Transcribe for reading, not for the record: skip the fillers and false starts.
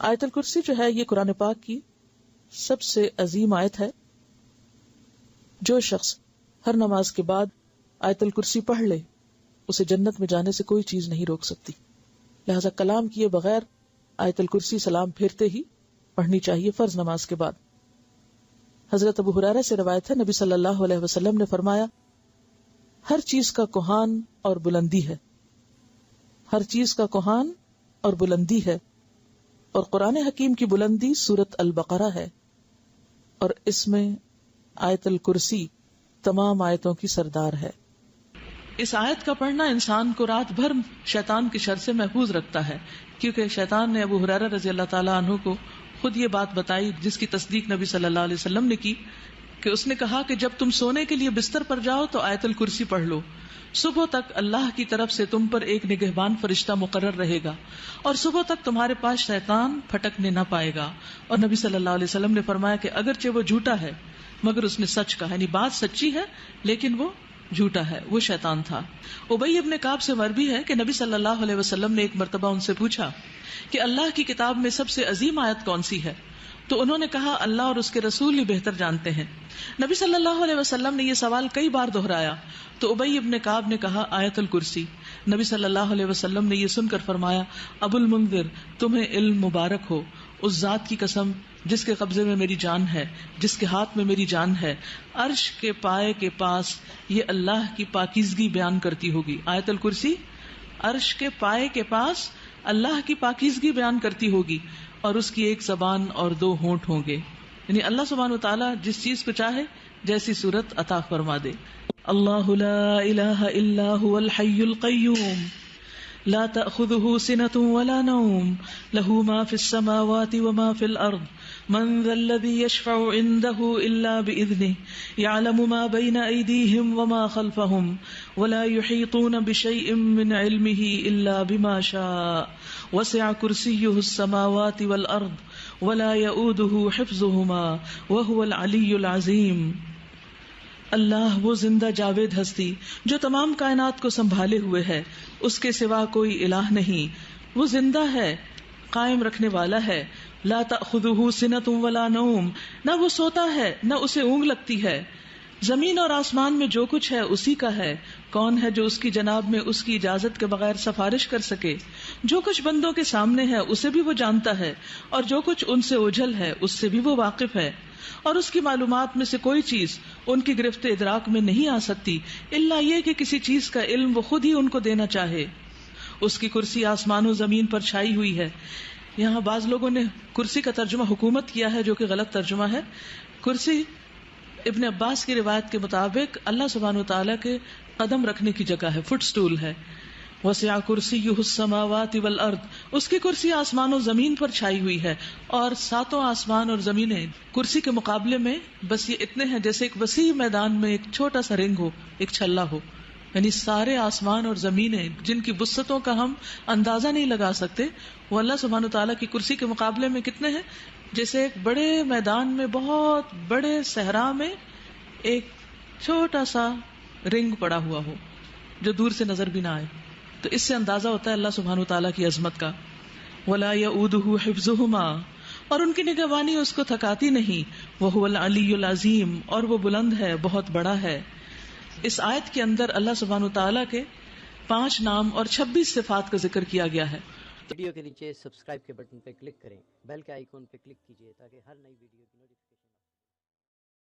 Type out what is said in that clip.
آیت الکرسی جو ہے یہ قرآن پاک کی سب سے عظیم آیت ہے. جو شخص ہر نماز کے بعد آیت الکرسی پڑھ لے اسے جنت میں جانے سے کوئی چیز نہیں روک سکتی. لہذا کلام کیے بغیر آیت الکرسی سلام پھیرتے ہی پڑھنی چاہیے فرض نماز کے بعد. حضرت ابو ہریرہ سے روایت ہے نبی صلی اللہ علیہ وسلم نے فرمایا ہر چیز کا کوہان اور بلندی ہے، ہر چیز کا کوہان اور بلندی ہے، اور قرآن حکیم کی بلندی سورۃ البقرہ ہے، اور اس میں آیت الکرسی تمام آیتوں کی سردار ہے. اس آیت کا پڑھنا انسان کو رات بھر شیطان کی شر سے محفوظ رکھتا ہے، کیونکہ شیطان نے ابو ہریرہ رضی اللہ تعالیٰ عنہ کو خود یہ بات بتائی جس کی تصدیق نبی صلی اللہ علیہ وسلم نے کی کہ اس نے کہا کہ جب تم سونے کے لیے بستر پر جاؤ تو آیت الکرسی پڑھ لو، صبح تک اللہ کی طرف سے تم پر ایک نگہبان فرشتہ مقرر رہے گا اور صبح تک تمہارے پاس شیطان پھٹکنے نہ پائے گا. اور نبی صلی اللہ علیہ وسلم نے فرمایا کہ اگرچہ وہ جھوٹا ہے مگر اس نے سچ کہا، یعنی بات سچی ہے لیکن وہ جھوٹا ہے، وہ شیطان تھا. ابی ابن کعب سے مروی ہے کہ نبی صلی اللہ علیہ وسلم نے ایک مرتبہ ان سے پوچھا کہ اللہ کی کتاب میں سب سے عظیم آیت کون سی ہے؟ تو انہوں نے کہا اللہ اور اس کے رسول ہی بہتر جانتے ہیں. نبی صلی اللہ علیہ وسلم نے یہ سوال کئی بار دہرایا تو ابی ابن کعب نے کہا آیت الکرسی. نبی صلی اللہ علیہ وسلم نے یہ سن کر فرمایا ابو المنذر تمہیں علم مبارک ہو، اس ذات کی قسم جس کے قبضے میں میری جان ہے، جس کے ہاتھ میں میری جان ہے، عرش کے پائے کے پاس یہ اللہ کی پاکیزگی بیان کرتی ہوگی. آیت الکرسی عرش کے پائے کے پاس اللہ کی پاکیزگی بیان کرتی ہوگی اور اس کی ایک زبان اور دو ہونٹ ہوں گے، یعنی اللہ سبحانہ وتعالیٰ جس چیز کو چاہے جیسی صورت عطا فرما دے. اللہ لا الہ الا هو الحی القیوم لا تأخذه سنة ولا نوم له ما في السماوات وما في الأرض من ذا الذي يشفع عنده إلا بإذنه يعلم ما بين أيديهم وما خلفهم ولا يحيطون بشيء من علمه إلا بما شاء وسع كرسيه السماوات والأرض ولا يؤوده حفظهما وهو العلي العظيم. اللہ وہ زندہ جاوید ہستی جو تمام کائنات کو سنبھالے ہوئے ہے، اس کے سوا کوئی الہ نہیں. وہ زندہ ہے، قائم رکھنے والا ہے. لا تأخذہ سنۃ ولا نوم، نہ وہ سوتا ہے نہ اسے اونگ لگتی ہے. زمین اور آسمان میں جو کچھ ہے اسی کا ہے. کون ہے جو اس کی جناب میں اس کی اجازت کے بغیر سفارش کر سکے؟ جو کچھ بندوں کے سامنے ہے اسے بھی وہ جانتا ہے، اور جو کچھ ان سے اوجھل ہے اس سے بھی وہ واقف ہے. اور اس کی معلومات میں سے کوئی چیز ان کی گرفت ادراک میں نہیں آ سکتی الا یہ کہ کسی چیز کا علم وہ خود ہی ان کو دینا چاہے. اس کی کرسی آسمان و زمین پر چھائی ہوئی ہے. یہاں بعض لوگوں نے کرسی کا ترجمہ حکومت کیا ہے جو کہ غلط ترجمہ ہے. کرسی ابن عباس کی روایت کے مطابق اللہ سبحانہ وتعالیٰ کے قدم رکھنے کی جگہ ہے، فٹ سٹول ہے. وسع کرسیہ السماوات والارض، اس کی کرسی آسمان و زمین پر چھائی ہوئی ہے، اور ساتوں آسمان اور زمینیں کرسی کے مقابلے میں بس یہ اتنے ہیں جیسے ایک وسیع میدان میں ایک چھوٹا سا رنگ ہو، ایک چھلا ہو. یعنی سارے آسمان اور زمینیں جن کی وسعتوں کا ہم اندازہ نہیں لگا سکتے، وہ اللہ سبحانہ وتعالیٰ کی کرسی کے مقابلے میں کتنے ہیں؟ جیسے ایک بڑے میدان میں بہت بڑے صحرا میں ایک چھوٹا سا رنگ پڑا ہوا ہو جو دور سے نظر بھی نہ آئے. تو اس سے اندازہ ہوتا ہے اللہ سبحانہ وتعالیٰ کی عظمت کا. ولا یؤودہ حفظہما، اور ان کی نگہبانی اس کو تھکاتی نہیں. وہو العلی العظیم، اور وہ بلند ہے، بہت بڑا ہے. اس آیت کے اندر اللہ سبحانہ وتعالیٰ کے 5 نام اور 26 صفات کا ذکر کیا گیا ہے. ویڈیو کے نیچے سبسکرائب کے بٹن پہ کلک کریں، بیل کے آئیکن پہ کلک کیجیے تاکہ ہر نئی ویڈیو کی نوٹیفکیشن